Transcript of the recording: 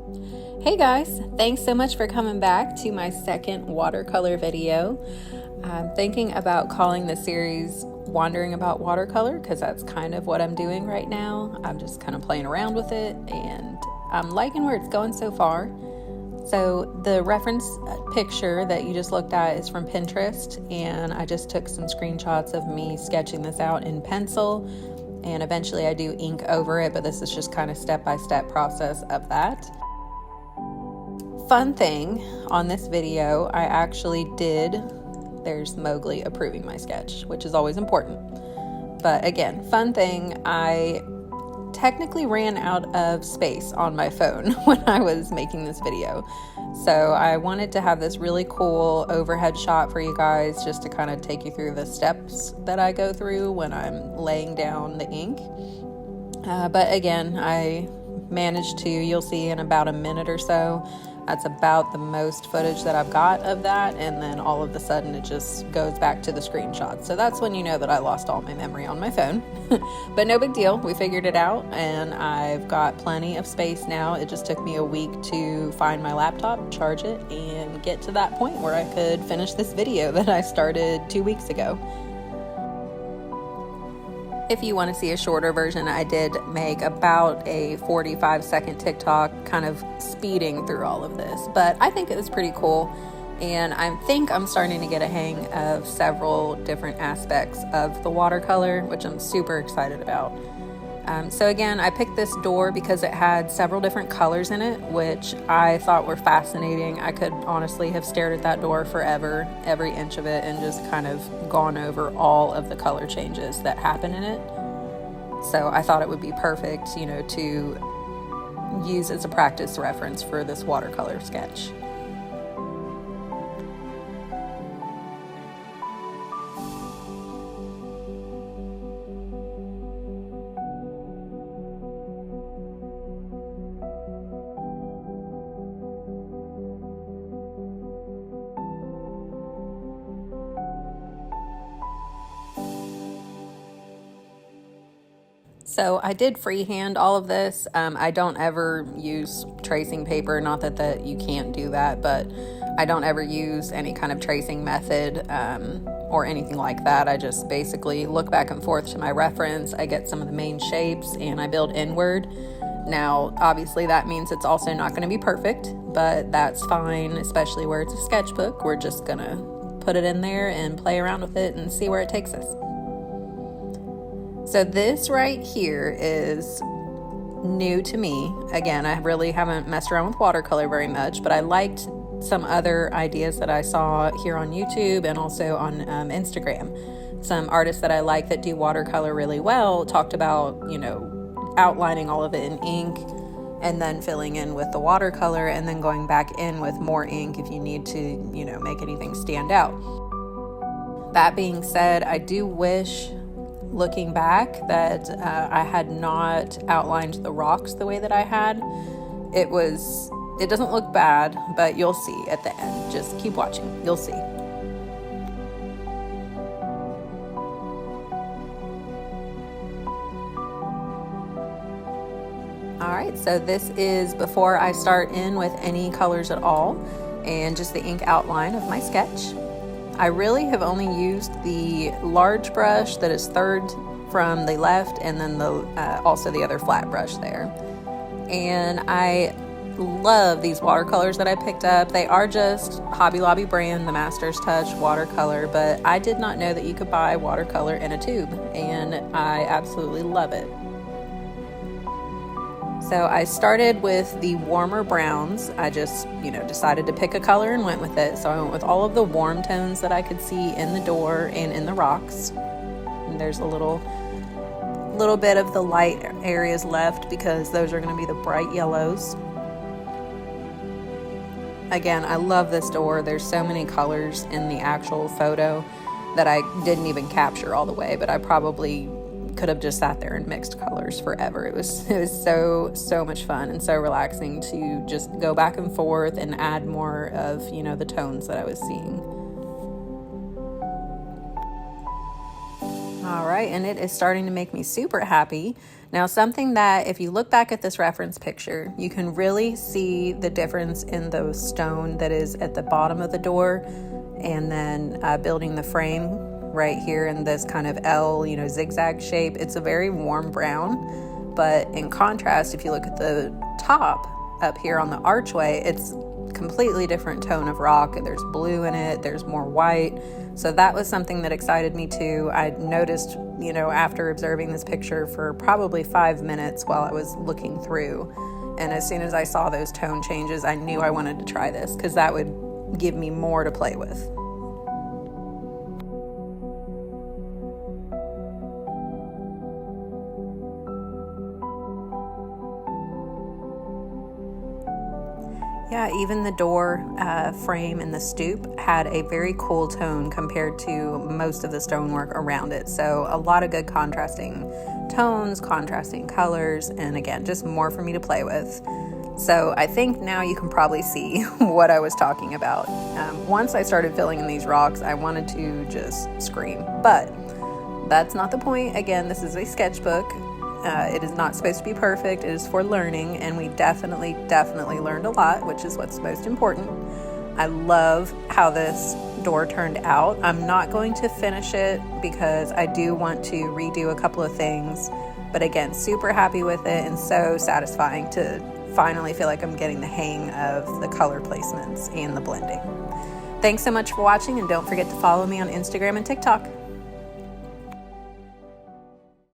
Hey guys, thanks so much for coming back to my second watercolor video. I'm thinking about calling the series Wandering About Watercolor because that's kind of what I'm doing right now. I'm just kind of playing around with it and I'm liking where it's going so far. So the reference picture that you just looked at is from Pinterest, and I just took some screenshots of me sketching this out in pencil, and eventually I do ink over it, but this is just kind of step-by-step process of that. Fun thing on this video, I actually there's Mowgli approving my sketch, which is always important. But again, fun thing, I technically ran out of space on my phone when I was making this video. So I wanted to have this really cool overhead shot for you guys just to kind of take you through the steps that I go through when I'm laying down the ink. But again, I managed to, you'll see in about a minute or so, that's about the most footage that I've got of that, and then all of a sudden it just goes back to the screenshot. So that's when you know that I lost all my memory on my phone. But no big deal, we figured it out, and I've got plenty of space now. It just took me a week to find my laptop, charge it, and get to that point where I could finish this video that I started 2 weeks ago. If you want to see a shorter version, I did make about a 45-second TikTok kind of speeding through all of this, but I think it was pretty cool, and I think I'm starting to get a hang of several different aspects of the watercolor, which I'm super excited about. So again, I picked this door because it had several different colors in it, which I thought were fascinating. I could honestly have stared at that door forever, every inch of it, and just kind of gone over all of the color changes that happen in it. So I thought it would be perfect, to use as a practice reference for this watercolor sketch. So I did freehand all of this. I don't ever use tracing paper, not that you can't do that, but I don't ever use any kind of tracing method or anything like that. I just basically look back and forth to my reference. I get some of the main shapes and I build inward. Now, obviously that means it's also not going to be perfect, but that's fine, especially where it's a sketchbook. We're just going to put it in there and play around with it and see where it takes us. So this right here is new to me. Again, I really haven't messed around with watercolor very much, but I liked some other ideas that I saw here on YouTube and also on Instagram. Some artists that I like that do watercolor really well talked about, outlining all of it in ink and then filling in with the watercolor and then going back in with more ink if you need to, make anything stand out. That being said, I do wish, looking back, that I had not outlined the rocks the way that I had. It doesn't look bad, but you'll see at the end. Just keep watching, you'll see. All right, so this is before I start in with any colors at all, and just the ink outline of my sketch. I really have only used the large brush that is third from the left, and then also the other flat brush there. And I love these watercolors that I picked up. They are just Hobby Lobby brand, the Master's Touch watercolor, but I did not know that you could buy watercolor in a tube, and I absolutely love it. So I started with the warmer browns. I just, decided to pick a color and went with it. So I went with all of the warm tones that I could see in the door and in the rocks. And there's a little bit of the light areas left because those are going to be the bright yellows. Again, I love this door. There's so many colors in the actual photo that I didn't even capture all the way, but I probably could have just sat there and mixed colors forever. It was so much fun and so relaxing to just go back and forth and add more of the tones that I was seeing. All right, and it is starting to make me super happy. Now, something that if you look back at this reference picture, you can really see the difference in the stone that is at the bottom of the door, and then building the frame right here in this kind of L, zigzag shape. It's a very warm brown, but in contrast, if you look at the top up here on the archway, it's completely different tone of rock. There's blue in it, there's more white. So that was something that excited me too. I noticed, after observing this picture for probably 5 minutes while I was looking through, and as soon as I saw those tone changes, I knew I wanted to try this because that would give me more to play with. Yeah, even the door frame and the stoop had a very cool tone compared to most of the stonework around it. So a lot of good contrasting tones, contrasting colors, and again, just more for me to play with. So I think now you can probably see what I was talking about. Once I started filling in these rocks, I wanted to just scream, but that's not the point. Again, this is a sketchbook. It is not supposed to be perfect. It is for learning, and we definitely learned a lot, which is what's most important. I love how this door turned out. I'm not going to finish it because I do want to redo a couple of things, but again, super happy with it and so satisfying to finally feel like I'm getting the hang of the color placements and the blending. Thanks so much for watching, and don't forget to follow me on Instagram and TikTok.